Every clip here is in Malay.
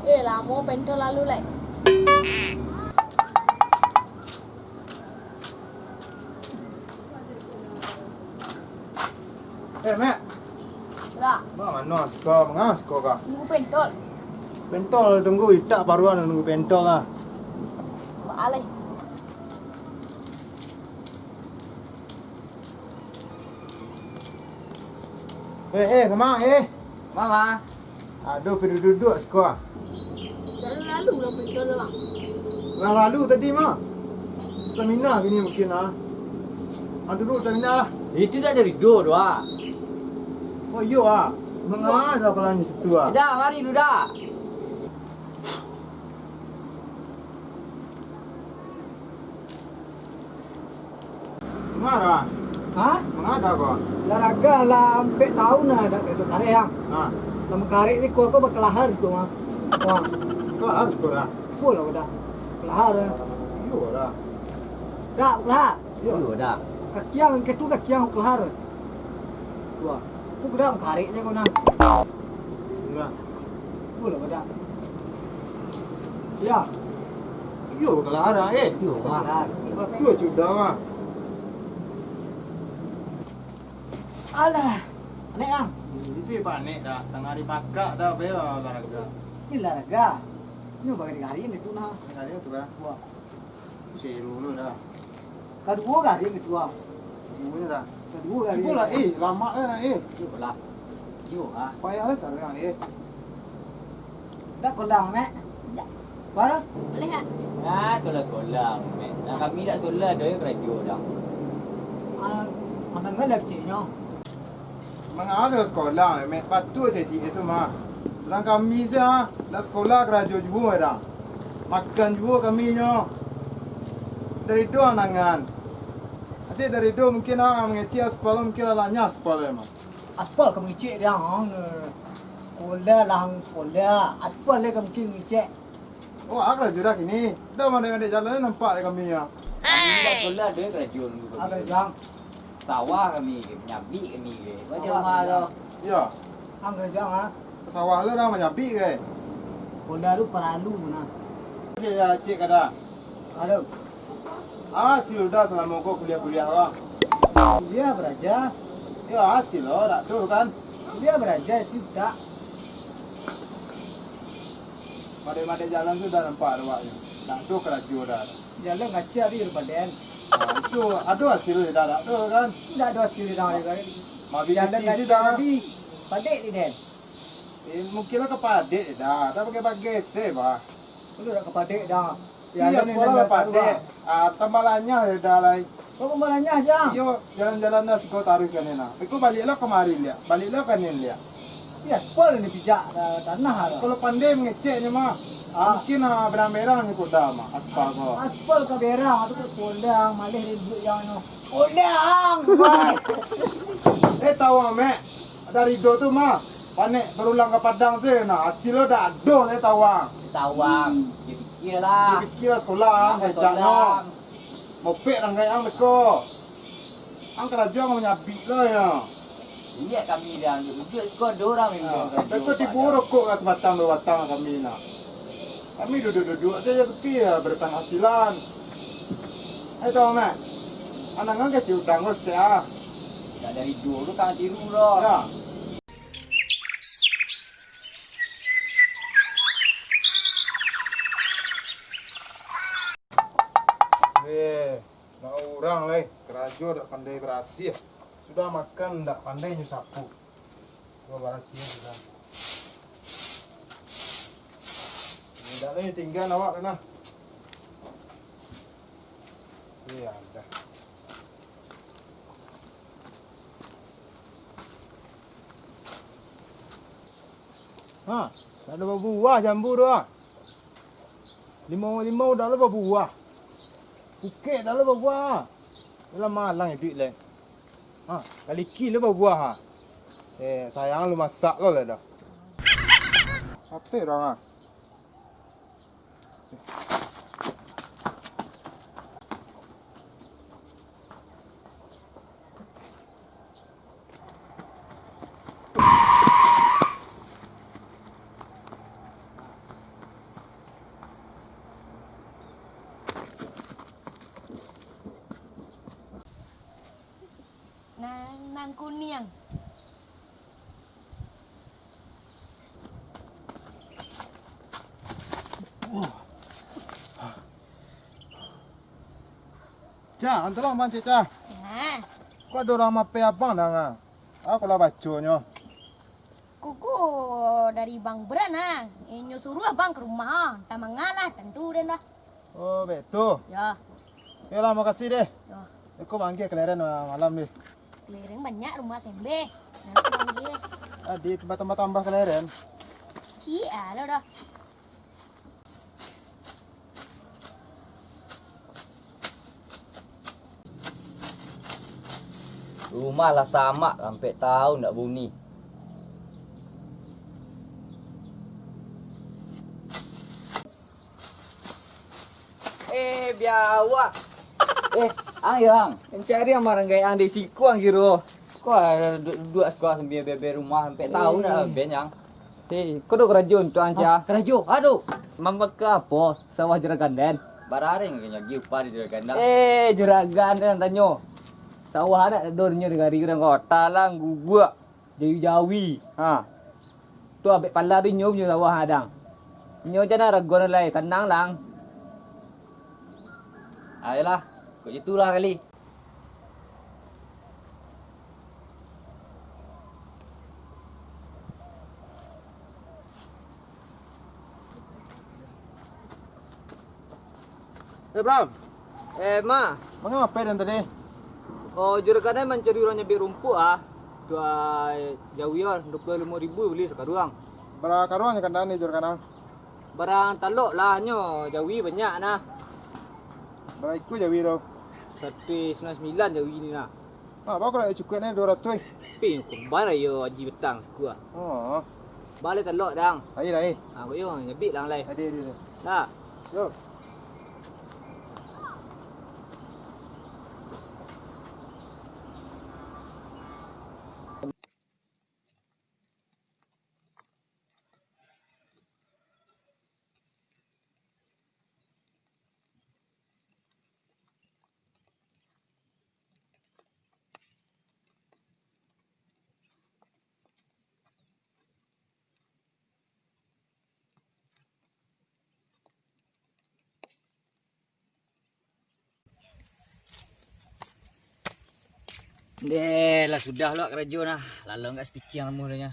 Lama pentol lalu lah. Mek. Dah, Mana sekolah? Mengapa sekolah kak? tunggu pentol. Pentol tunggu itak paruan nunggu pentol lah. Alay. Kemang Mama. Aduh, pergi duduk sekolah. Lalu lah pentol lah. Lalu tadi mah. Seminar gini mungkin lah. Duduk seminar lah. Itu dah dari do doa. Oh iya ah. Mengapa kalau ni situ ah? Dah, mari lu dah. Mengapa? Hah? Mengapa kau? Olahraga lah sampai tahun lah dah kat tarik yang. Ah, Lama karik ni kau berkelahar situ mah. Wah, kau harus sekolah. full lah dah. Kelahar. Iya lah. Dah kelahar. Yo dah. Kakiang ketu kakiang kelahar. Wah, aku dah kariknya kau nak. Iya. Full lah dah. Ya, Iya kalau ada Yo mah. kelahar. Betul sudah ah. Alah. Anek yang. Itu ya panik dah. Tengah dipakak dah bel olahraga. Ni olahraga. Ni bagi hari ni tu nah. Kali tu kan. Wah, Seru lu dah. kedua hari ni tu ah. Ini dah. Kedua hari. Cuba lah lama lah Yo lah. Yo ah. Payah lah cara yang Dah kolang mek. Bara? Boleh tak? Ah, sekolah. Nah, kami dah sekolah dah kerja dah. Anak ngelak ciknya. Mengapa sekolah? Mek patut je si semua. Orang kami sah dah sekolah kerja juga dah. Makan juga kami nyo. Dari dua nangan. Asyik dari dua mungkin mengecik aspal mungkin alanya aspal emang. Aspal kamu cek dia hang. Sekolah lah hang sekolah. Aspal le kamu king cek. Oh, aku dah kini. Dah mana-mana jalan nampak dek kami ya. Kami dah sekolah dah kerja dulu. Ada yang Sawah kami, nyabi kami ke. Macam rumah tu. Ya. hang kerja ha. Sawah lu dah menyapi ke? Sekolah tu perlu mana. Cik ya cik kada. Ada. Hasil dah selama kau kuliah-kuliah lah. Dia beraja. Ya hasil lo, tak tu kan? Dia beraja sih tak. Pada jalan tu dah nampak ruaknya. Tak tu kerja dah. Jalan ngaca di badan. Itu ada hasil dah tak tu kan? Tidak ada hasil dah dia. Mabit Jalan di ngaca dah. di padek ni den. Mungkin lah kepadek dah. Tak pakai seba. Lu dah kepadek dah. Iya sekolah lah padek. Tambalannya dah lah. Kau pembalanya aja. Yo jalan-jalan dah sekolah taruh kan na. Aku baliklah kemarin dia. Baliklah kan dia. Ya, sekolah ni pijak tanah ada. Kalau pandai mengeceknya mah, mungkin berang-berang ni koda mah, aspal ko. Aspal ka berang atau sekolah malih di duit yang no. Sekolah. Tahu ame, dari do tu mah, panek berulang ke Padang sih, nah hasil lo dah do tahu. Tawang. Fikir lah. Dipikir sekolah, ngejak no. Mopek lang kaya ang ko. Ang kerja menyabi lo ya. Iya kami dah duduk sekolah dua orang memang. Tapi diburuk kok kat batang kami na. Kami duduk-duduk saja tapi ya berpenghasilan. Tahu ame, anangan kecil tanggus ya. Dah dari dulu kan tiru loh. Ya. Nak orang lah, kerajo tak pandai berasi. Sudah makan tak pandai nyasapu. Gua berasi sudah. Tidak lagi tinggal awak kena. Iya dah. Tak ada buah jambu doa. Limau dah ada buah. Bukit dah ada buah. Dalam malang itu le. Kali kilo buah sayang lu masak lo le dah. Apa orang Cah, antara bang Cah. Nah, Kau ada orang mape abang dah ngah. Aku lah baconya. kuku dari Bang Berana. Inyo suruh abang ke rumah. Tak mengalah, tentu dan dah. Oh, betul. Ya, Ya lah, makasih deh. ya. Aku panggil keleren malam ni. Keliling banyak rumah sembe. Nanti panggil. Di tempat-tempat tambah keleren. Cia lo dah. Rumah lah sama sampai tahu ndak bunyi. Biawak. Ayang, mencari yang marang gaya di siku ang giro. Kau ada dua sekolah sambil bebe rumah sampai tahu nak benyang. Kau dah kerajun tu anja. Kerajun, aduh. Mama ke apa? Sawah jeragan den. Bararing kayaknya giupa di jeragan. Jeragan den tanyo. Sawah ada dornya dengan orang kota lah gugua. Jawi-jawi. Ha. Tu abek pala tu nyob nyo sawah hadang. Nyo jana ragon lai tenang lang. Ayolah, kau itulah kali. Bram. Ma. Mengapa dan tadi? Oh, juragan mencari orang nyabik rumput ah. Tu jauh ya, 25,000 beli sekarang. Berapa karuan yang kandang ni jurkanang? Barang talok lah nyo, jauh banyak nah. Berapa ikut jawi tu? 199 jauh ni nah. Bagus lah cukup ni 200. Ping kumbar yo aji betang sekua. Oh, Balik talok dang. lagi. Kau yo nyabik lang lai. Ada. Nah. Yo. Lah sudah lah kerja nah. Lalu enggak sepicing kamu nya.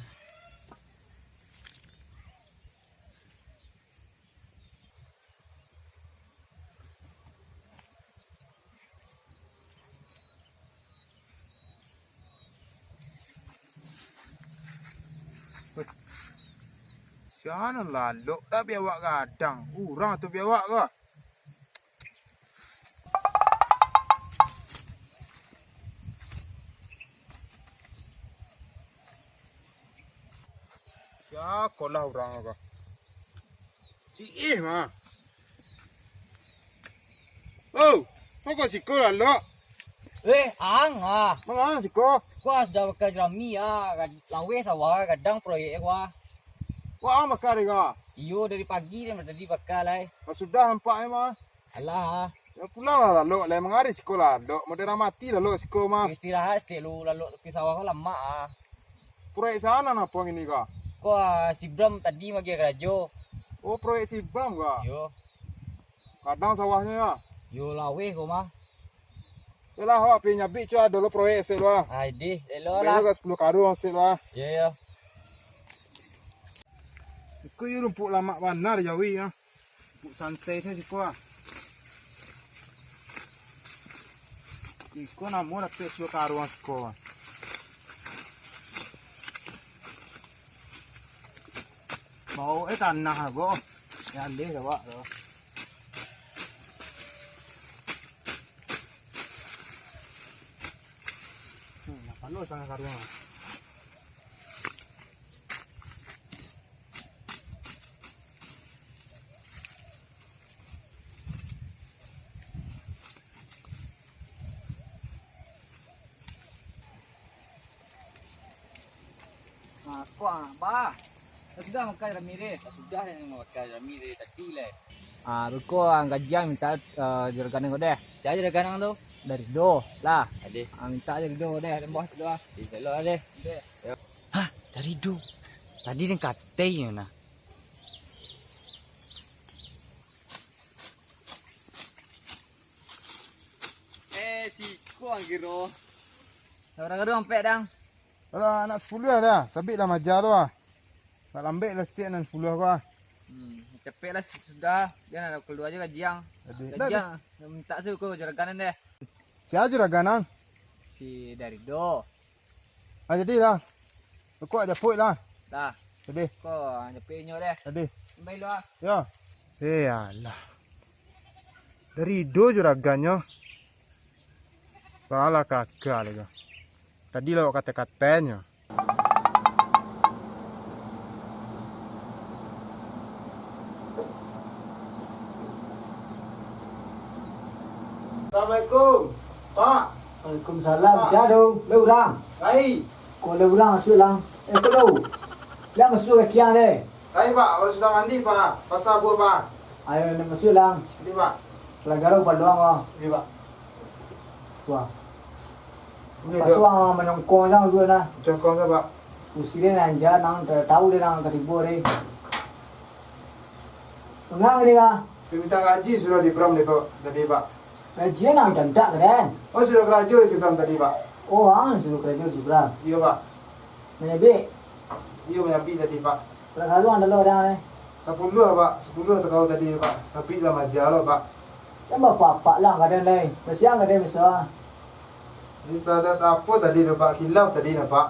Siapa lalu? Tak biawak kadang. Orang tu biawak ke? Ya, kolah orang ke? Cik mah. Oh, kau siko lalu? Ang ah. Mana siko? Kuas dah pakai jerami ah. Lawe sawah kadang proyek gua. Wah, makar ke? Iyo dari pagi dia tadi pakai lai. Sudah nampak mah. Alah. Ya pulang lah lalu. Lai mengari siko lalu. Modera mati lalu siko mah. Istirahat setiap lu lalu tepi sawah kau lama ah. Proyek sana apa ini ke? Kau si Bram tadi magi kerajo. Oh, proyek si Bram ke? Yo. Kadang sawahnya ya. Yo lawe kau mah. Yalah, awak pergi nyabik cuba dulu proyek set lah. Aide, lelo Bela lah. ke 10 karung set lah. Ya ya. Kau ini rumput lama benar jawi ya. Rumput santai saya sih kau. Kau nak mau dapat 10 karung sekolah. Bau tanah aku. Ya leh dah wak. Apa lu sangat karung? Kuah ba. Sudah makan Ramirez. Sudah yang makan Ramirez tadi le. Betul ang gajian minta juragan kau deh. Saya juragan tu. Dari do lah. Ade. Minta dari do deh, bos do. Selo deh. Hah, dari do. Tadi dia kata ya nah. ang kiro. Kadang-kadang ampek dang. Alah, anak 10 dah. Sabit dah majar tu ah. Tak lambat lah sikit anak 10 aku ah. Cepet lah sudah. Dia nak keluar je gajiang. Jadi, Gajiang. Tak suka juragan deh. Siapa juragan ang? Si dari do. Ah jadi lah. Aku aja put lah. Dah. Jadi, Kau cepet nyo deh. jadi. Baik lu ah. Ya. Alah. Dari do juragannya. Pala kakak lagi. Tadi lo kata-katanya. Assalamualaikum. Pak. Waalaikumsalam. Siapa tu? Lurang. Hai. Kau lurang masuk lang. Kau tu. Lang masuk ke kian deh. Hai Pak, baru sudah mandi Pak. Pasal apa Pak? Ayo nak masuk lang. Ini Pak. Pelagaran paluang ah. Ini Pak. Wah. Ini dia. Pasuang menongkong sang dua na. Cokong saya Pak. Usirin anja nang tahu dia nang keribu deh. Engang ni ka. Permintaan gaji sudah dibram nih Pak tadi Pak. Gajian nang dandak keren. Oh sudah kerajaan si Bram tadi Pak. Oh, ang suruh kerja di Bram. Iya Pak. Menyebi. Iya menyapi tadi Pak. Pelagaran ada lo dah ni. 10 Pak. 10 tekau tadi Pak. Sapi lah majalah Pak. Yang bapak lang kadang lain. Mesiang kadang mesra. Ini sadat apa tadi Pak? Kilap tadi Pak.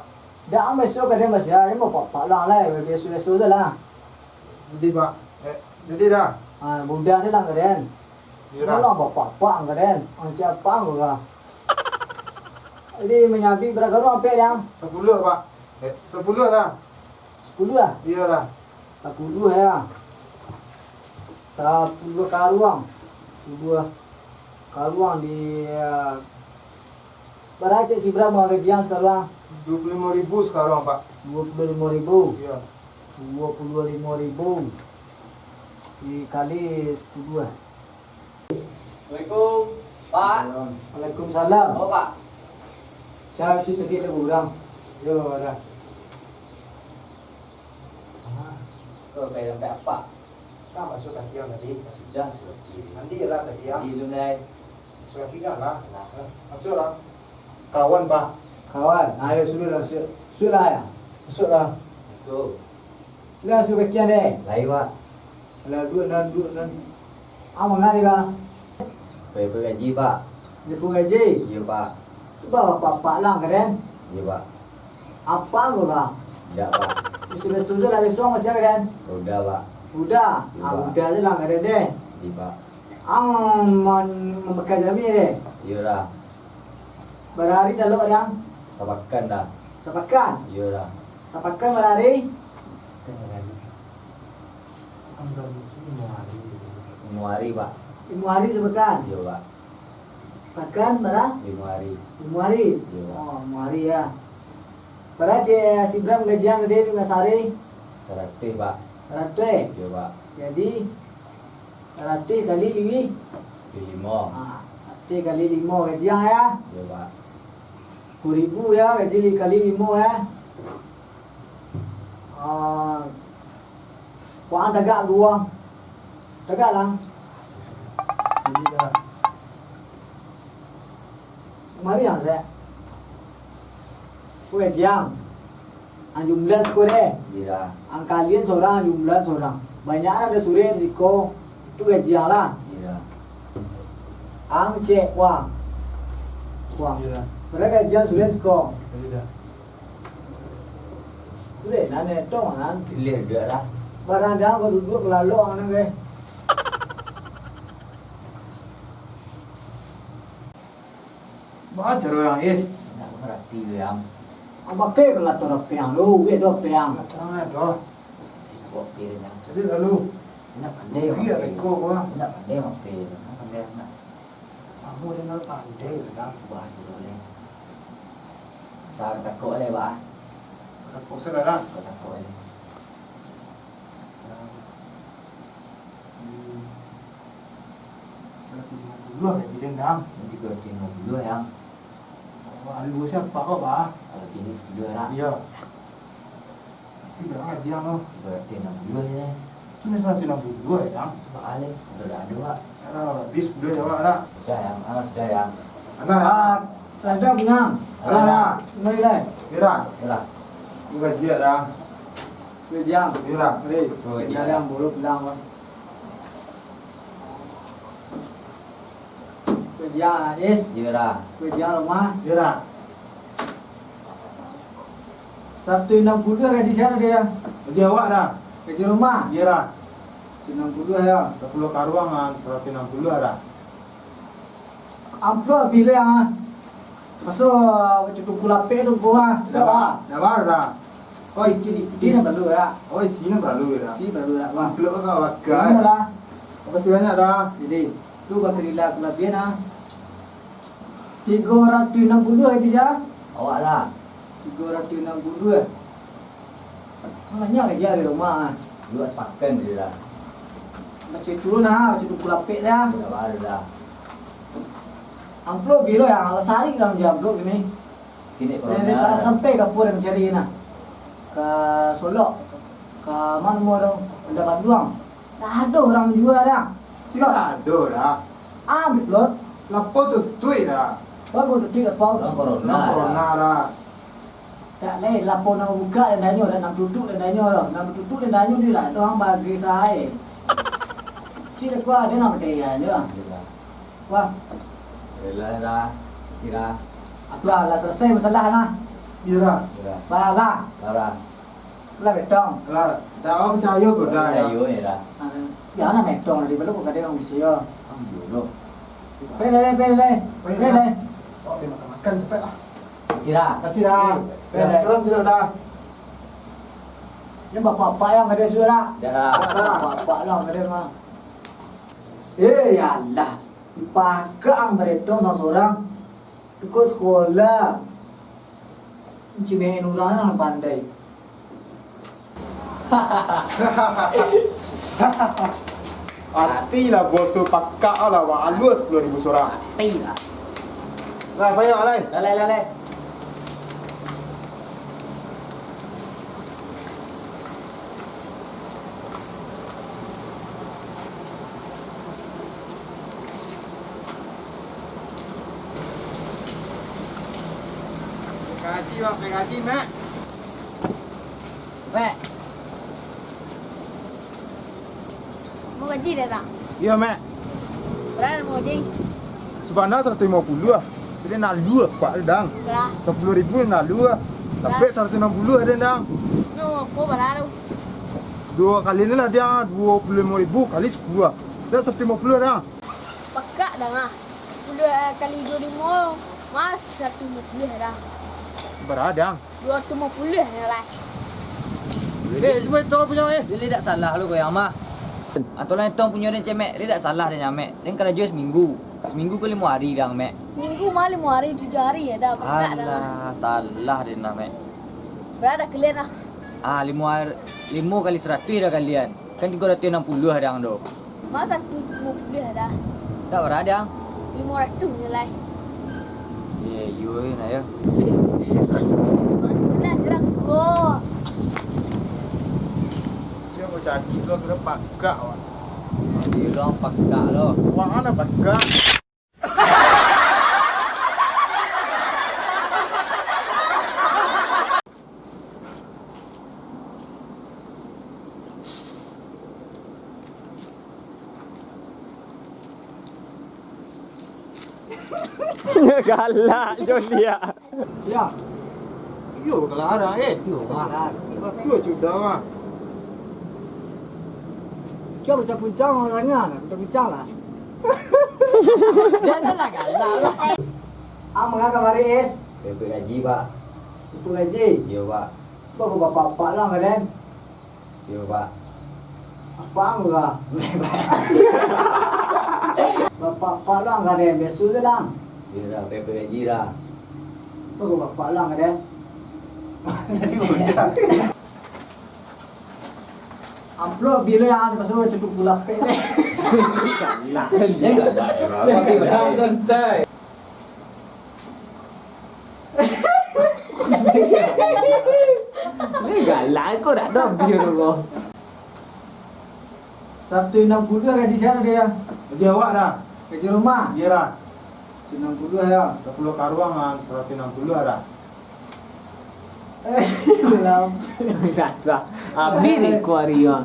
Dah am mesra kadang mesra. Yang bapak lang lain. Biasa-biasa lah. Jadi Pak. Jadi dah. Ah, budak tu lang kadang. Iya Kalau dah. bapak kadang. Anca pang juga. Jadi menyabi pelagaran apa yang? 10 Pak. 10 dah. 10 lah. Iya dah. 10 ya. 10 karuang. 10 karuang di Barace si berapa gajian sekarang? 25.000 sekarang Pak. 25.000. Iya. 25.000 dikali 10. Assalamualaikum. Pak. Waalaikumsalam. Oh Pak. Saya si sedikit lebih kurang. Iya dah. Kau bayar sampai apa? Kan masuk kaki yang tadi. Sudah. Mandi lah tadi ya. Di belum dah. Masuk kaki kan lah. Masuk lah. Kawan Pak. Kawan, ayo suruh lah suruh ya. Masuk lah. Tu. Lah suruh kian deh. Lain Pak. Lah dua. Amang ngari ka. Bayar gaji Pak. Dia pun gaji. Iya Pak. Bawa bapak lang keren. Iya Pak. Apa kau ka? Tidak Pak. Sudah susul dari suang masih keren. Udah Pak. Udah, Iya, ah Pak. udah je lang keren deh. Iya Pak. Ang membekas jami deh. Iya dah. Berhari dah lo yang Sabakan dah. sepakan. Iya dah. Sepakan berhari. Muari Pak. 5 hari sepakan. Iya Pak. Sepakan berapa? 5 hari. 5 hari. Iya Pak. Oh, 5 hari ya. Berapa si Bram gajian gede di Masari? 100 Pak. 100. Iya Pak. Jadi 100 kali 5. 5. Ah, 100 kali 5 gajian ya. Iya Pak. 10.000 ya, gaji kali 5 ya. Ah, kuang tagak buang. Tagak lang. Jadi dah. Mari yang saya. Kue jiang. Ang jumlah skor deh. Iya. Ang kalian seorang, ang jumlah seorang. Banyak ada suri risiko. Itu gajian lah. Iya. Ang cek kuang. Kuang. Iya dah. Mereka gajian suri risiko. Jadi dah. Suri, nane itu manan. Pilih juga lah. Barang jangan kau duduk lalu ang nang Baca yang is. Nak merhati yang. Ang pakai kelat orang piang lu, we dok piang. Terang ada. Buat pilih yang. Jadi lalu. Nak pandai. Kia reko gua. Nak pandai mak pilih. Nak pandai nak. Sama dengan pandai dah. Buat boleh. Saya takut le Pak. Takut saudara. Kau takut le. 150 gaji dendam. Nanti kau tengok dulu yang. Lalu siapa kau Pak? Kalau pilih sepuluh lah. Iya. Tidak gaji yang no. Kau tengok dulu ya. Cuma 162 ya. Pak Ale. Udah ada Pak. Habis 10 ya Pak dah. Sudah yang. Sudah yang. Anak. Ada punya. Dah dah. Mari lah. Ya dah. Yalah. Ni gaji dah. Kerja. Ya dah. Mari. Kerja yang buruk bilang kan. Kerja Is. Yalah. Kerja rumah. Ya dah. Sabtu 62 gaji siapa dia? Gaji awak dah. Gaji rumah. Ya dah. 62 ya. 10 karuangan 160 dah. Apa bila ah? Masuk cukup kulapet tu gua. Dah baru dah. Oh iki Ini perlu ya. Oh sini perlu dah. Si perlu ya. Wah. Peluk kau Kamu bakal. lah. Makasih banyak dah. Jadi, tu kau berilah kelebihan ah. 360 gaji siapa? Awak lah. 362. Banyak kerja di rumah. Dua sepakan dia dah. Macam tu nah, macam tu kulapet dah. Dah baru dah. Amplop bilo yang alasari kita menjawab amplop ini. Kini Dia tak sampai ke pura mencari nak. Ke Solok. Ke mana mau dong mendapat luang. Tak ada orang jual dah. Tidak ada dah. Ambil lot. Lapo tu tui dah. Bagus tu tidak pau. Orang corona. Nak corona dah. Tak lain lapor nak buka dan danyo dan nak duduk dan danyo dah. Nak duduk dan danyo dia lah. Doang bagi saya. Cik kuah dia nak berjaya dia. Yalah. Wah, Yalah dah. Sirah. aku lah selesai masalah lah. Ya dah. Yalah. Balah. Lara. Lah betong. Lah, dah awak percaya kau dah. Ayo ya dah. Ya nak betong di belakang kau ada orang bisa. Alhamdulillah. Pele. Oh, dia makan cepat lah. Sirah. Kasih dah. Ya, salam sudah dah. Yang bapak-bapak yang ada suara. Dah. Bapak-bapak lah yang ada mah. Ya Allah. Dipakang betong seorang. Ikut sekolah. Cimein orang yang pandai. Arti lah bos tu pakak lah. Wah, halus 10,000 seorang. Mati lah. Lah, payah lah. Lalai. Gaji bang, gaji mak. Mek. Mau gaji dah tak? Ya mak. Berapa mau gaji? Sebenarnya 150 lah. Jadi nak dua pak dang. Berapa? 10,000 nak dua. Tapi 160 ada dang. No, kau berapa? Dua kali ni lah dia 25,000 kali 10 lah. Dah 150 dah. Pakak dah ngah. 10 kali 25 mas 150 dah. Berapa dang? 250 lah. Cuba tolong punya Dia tak salah lu kau yang mah. Atulah tong punya dia cemek, dia tak salah dia nyamek. Dia kerja seminggu. Seminggu ke 5 hari dah mek. Minggu malam 5 hari 7 hari ya dah. Pakak dah. Alah, salah dia nak mek. Berapa dah clear dah? 5 kali 100 dah kalian. Kan 360 dah do. Mas 150 dah. Tak berapa dah. 500 nilai. Yo na yo. Mas belah jerang. Oh. Dia mau cari lo kena pakak wah. Dia long pakak lo. Wah, mana pakak? Galak Jolia. Ya. Yo, kalau ada Yo mah. Tu sudah mah. Coba macam puncang orangnya, macam puncang lah. Dia tak galak lo. Mengapa mari es? Bebek gaji, Pak. Itu gaji. Yo, Pak. Bapak bapak lah kan? Yo, Pak. Apa enggak? Bapak lah enggak ada biasa je lah. Yo dah bebek gaji dah. Bapak lah enggak ada. Jadi mudah. Amplop bila yang ada masuk cukup gula pe. Dia galak. Santai. Ni galak kau dah dah biar kau. Sabtu 60 gaji siapa dia? Gaji awak dah. Gaji rumah Ya dah. 160 ya. 10 karuangan 160 ada. Belum. Dah. Habis ni kuaria.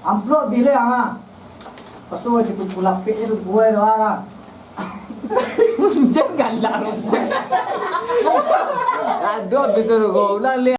Amplop bila ah. Pasal je pulapiknya tu buai doa lah. Janganlah. Aduh, besar kau. Ulang